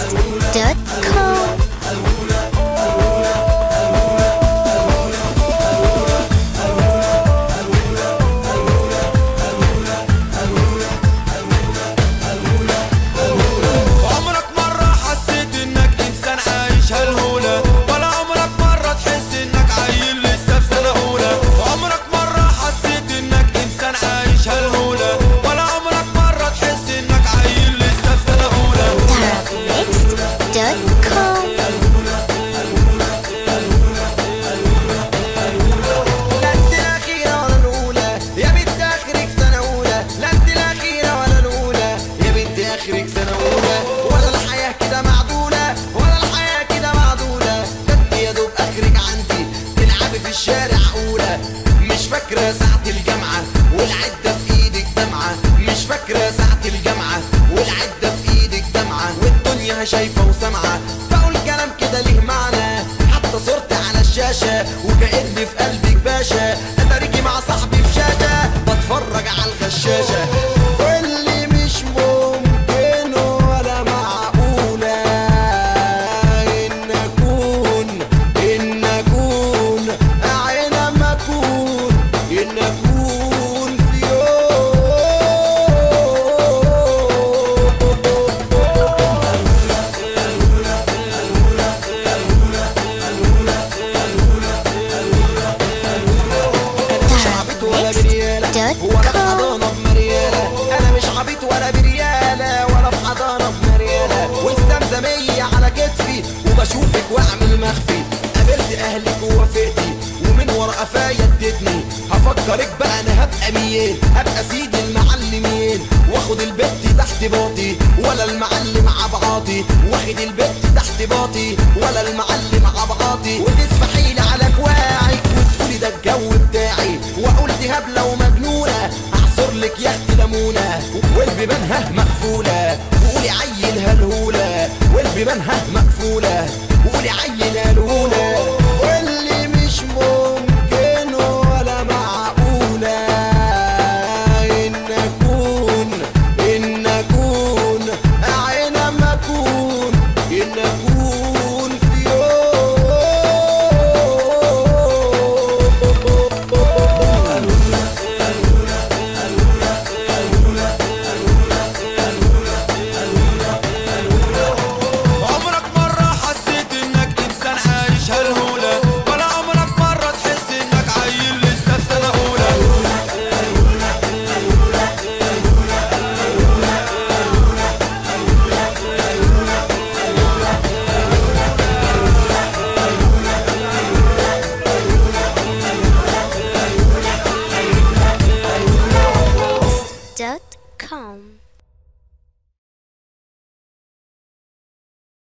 arabmix.com. اخرك سنة اولى ولا الحياة كده معدولة ولا الحياة كده معدولة. ده انت يا دوب اخرك عندي تلعبي في الشارع اولى. مش فاكرة ساعة الجامعة والعدة في ايدك دمعة. مش فاكرة ساعة الجامعة والعدة في ايدك دمعة. والدنيا شايفة وسامعة بقول كلام كده ليه معنى. حتى صورتي على الشاشة وكأني في قلبك باشا. اتاريكي مع صاحبي في شاشة بتفرج على الغشاشة. ولا في حضانة بمريالة. أنا مش عبيط ولا بريالة ولا في حضانة بمريالة. والزمزمية على كتفي وبشوفك وأعمل مخفي. قابلت أهلك ووافقتي ومن ورا قفايا ادتني. هفكرك بقى أنا هبقى مين؟ هبقى سيد المعلمين واخد البت تحت باطي ولا المعلم عبعاطي. واخد البت تحت باطي ولا المعلم عبعاطي. وتسفحيلي على كواعك وتقولي ده الجو بتاعي. وأقول دي هبلة ومجنونة أعصر لك يا اختي ليمونة والبيبان ها مقفولة. وقولي عيل هالهولة والبيبان ها